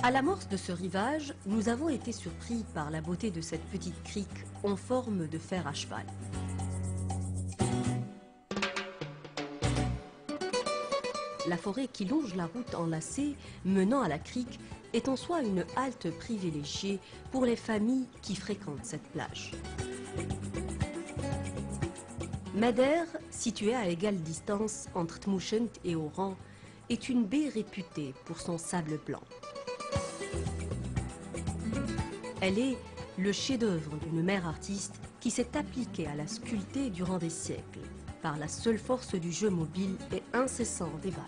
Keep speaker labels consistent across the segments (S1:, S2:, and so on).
S1: À l'amorce de ce rivage, nous avons été surpris par la beauté de cette petite crique en forme de fer à cheval. La forêt qui longe la route enlacée menant à la crique est en soi une halte privilégiée pour les familles qui fréquentent cette plage. Madère, située à égale distance entre Tmouchent et Oran, est une baie réputée pour son sable blanc. Elle est le chef-d'œuvre d'une mère artiste qui s'est appliquée à la sculpter durant des siècles, par la seule force du jeu mobile et incessant des vagues.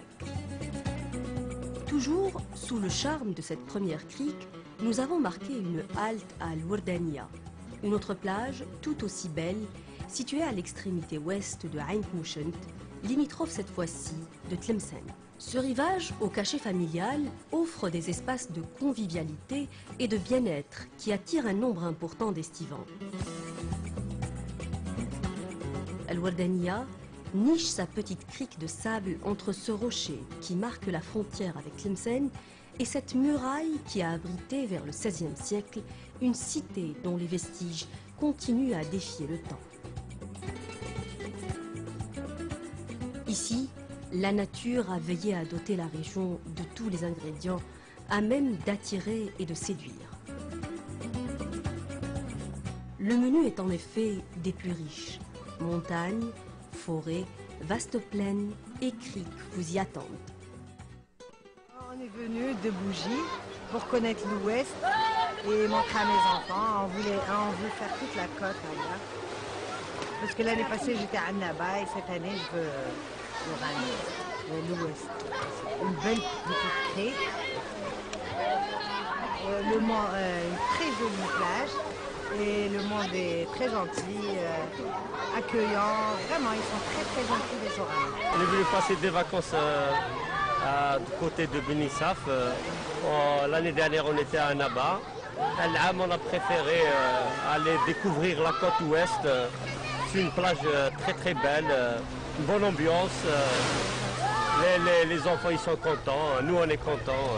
S1: Toujours sous le charme de cette première crique, nous avons marqué une halte à Al-Wardania, une autre plage tout aussi belle, située à l'extrémité ouest de Ain Tmouchent, limitrophe cette fois-ci de Tlemcen. Ce rivage au cachet familial offre des espaces de convivialité et de bien-être qui attirent un nombre important d'estivants. Al-Wardania niche sa petite crique de sable entre ce rocher qui marque la frontière avec Tlemcen et cette muraille qui a abrité vers le XVIe siècle une cité dont les vestiges continuent à défier le temps. Ici, la nature a veillé à doter la région de tous les ingrédients à même d'attirer et de séduire. Le menu est en effet des plus riches. Montagnes, forêts, vastes plaines et criques vous y attendent.
S2: On est venu de Bougie pour connaître l'Ouest et montrer à mes enfants. On veut faire toute la côte là. Parce que l'année passée j'étais à Annaba et cette année je veux l'Ouest. Une belle petite crique, une très jolie plage et le monde est très gentil, accueillant. Vraiment, ils sont très gentils les Oraniens.
S3: On est venu passer des vacances du côté de Benissaf. L'année dernière, on était à Annaba. On a préféré aller découvrir la côte ouest. C'est une plage très belle, une bonne ambiance. Les enfants ils sont contents, nous on est contents.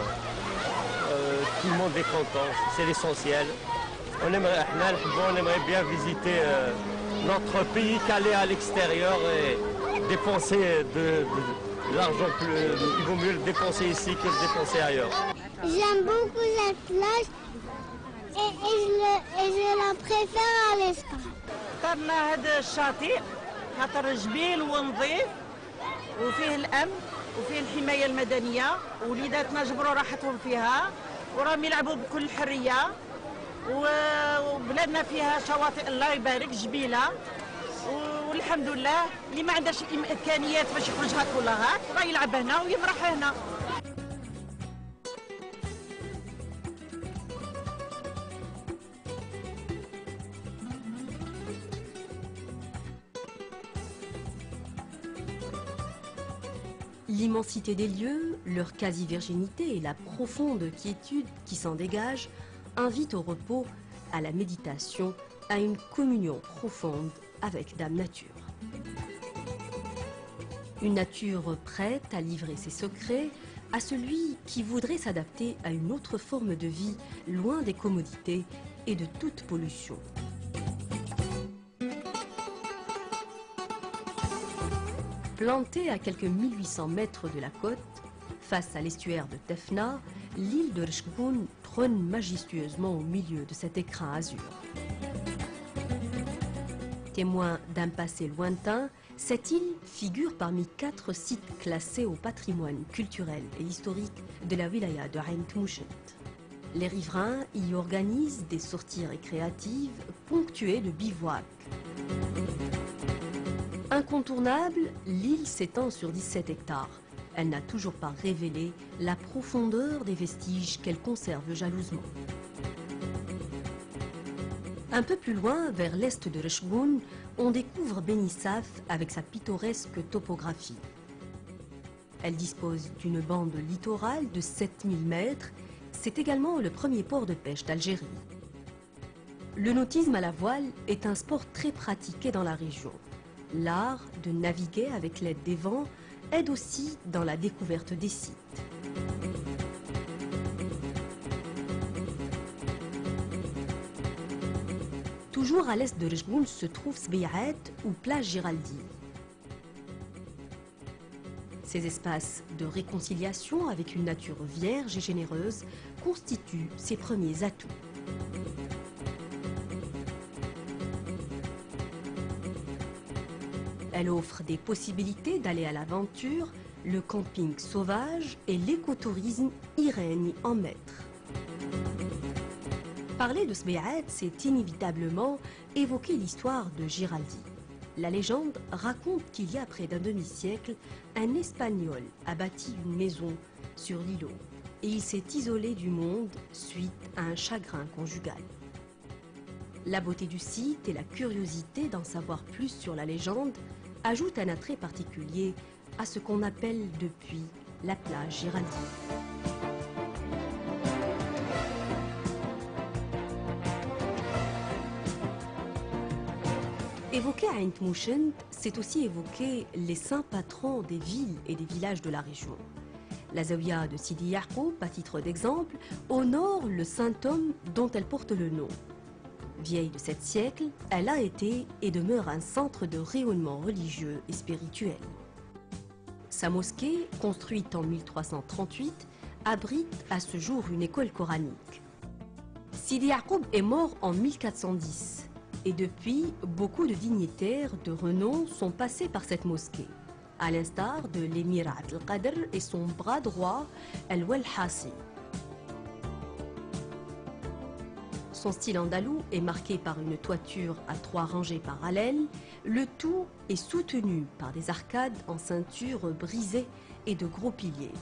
S3: Tout le monde est content, c'est l'essentiel. On aimerait bien visiter notre pays qu'aller à l'extérieur et dépenser de l'argent plus. Il vaut mieux le dépenser ici que le dépenser ailleurs.
S4: J'aime beaucoup cette plage et je la préfère à l'Espagne.
S5: اخترنا هذا الشاطئ خاطر جبيل ونظيف وفيه الامن وفيه الحمايه المدنيه وليداتنا جبروا راحتهم فيها وراهم يلعبوا بكل حريه وبلادنا فيها شواطئ الله يبارك جبيله والحمد لله اللي ما عندهاش امكانيات باش يخرج هاك ولا هاك راه يلعب هنا ويمرح هنا.
S1: L'immensité des lieux, leur quasi-virginité et la profonde quiétude qui s'en dégage invitent au repos, à la méditation, à une communion profonde avec Dame Nature. Une nature prête à livrer ses secrets à celui qui voudrait s'adapter à une autre forme de vie, loin des commodités et de toute pollution. Plantée à quelques 1800 mètres de la côte, face à l'estuaire de Tefna, l'île de Rshkoun trône majestueusement au milieu de cet écrin azur. Témoin d'un passé lointain, cette île figure parmi 4 sites classés au patrimoine culturel et historique de la wilaya de Ain Tmouchent. Les riverains y organisent des sorties récréatives ponctuées de bivouacs. Incontournable, l'île s'étend sur 17 hectares. Elle n'a toujours pas révélé la profondeur des vestiges qu'elle conserve jalousement. Un peu plus loin, vers l'est de Rshkoun, on découvre Benissaf avec sa pittoresque topographie. Elle dispose d'une bande littorale de 7000 mètres. C'est également le premier port de pêche d'Algérie. Le nautisme à la voile est un sport très pratiqué dans la région. L'art de naviguer avec l'aide des vents aide aussi dans la découverte des sites. Toujours à l'est de Rejboun se trouve Sbeyat ou plage Giraldine. Ces espaces de réconciliation avec une nature vierge et généreuse constituent ses premiers atouts. Elle offre des possibilités d'aller à l'aventure, le camping sauvage et l'écotourisme y règnent en maître. Parler de Sbeyat, c'est inévitablement évoquer l'histoire de Giraldi. La légende raconte qu'il y a près d'un demi-siècle, un Espagnol a bâti une maison sur l'îlot et il s'est isolé du monde suite à un chagrin conjugal. La beauté du site et la curiosité d'en savoir plus sur la légende ajoutent un attrait particulier à ce qu'on appelle depuis la plage Giraldi. Évoquer Ain Tmouchent, c'est aussi évoquer les saints patrons des villes et des villages de la région. La Zawiya de Sidi Yacoub, à titre d'exemple, honore le saint homme dont elle porte le nom. Vieille de 7 siècles, elle a été et demeure un centre de rayonnement religieux et spirituel. Sa mosquée, construite en 1338, abrite à ce jour une école coranique. Sidi Yacoub est mort en 1410. Et depuis, beaucoup de dignitaires de renom sont passés par cette mosquée, à l'instar de l'émir Abdelkader et son bras droit, El-Wel Hassi. Son style andalou est marqué par une toiture à 3 rangées parallèles, le tout est soutenu par des arcades en ceinture brisée et de gros piliers.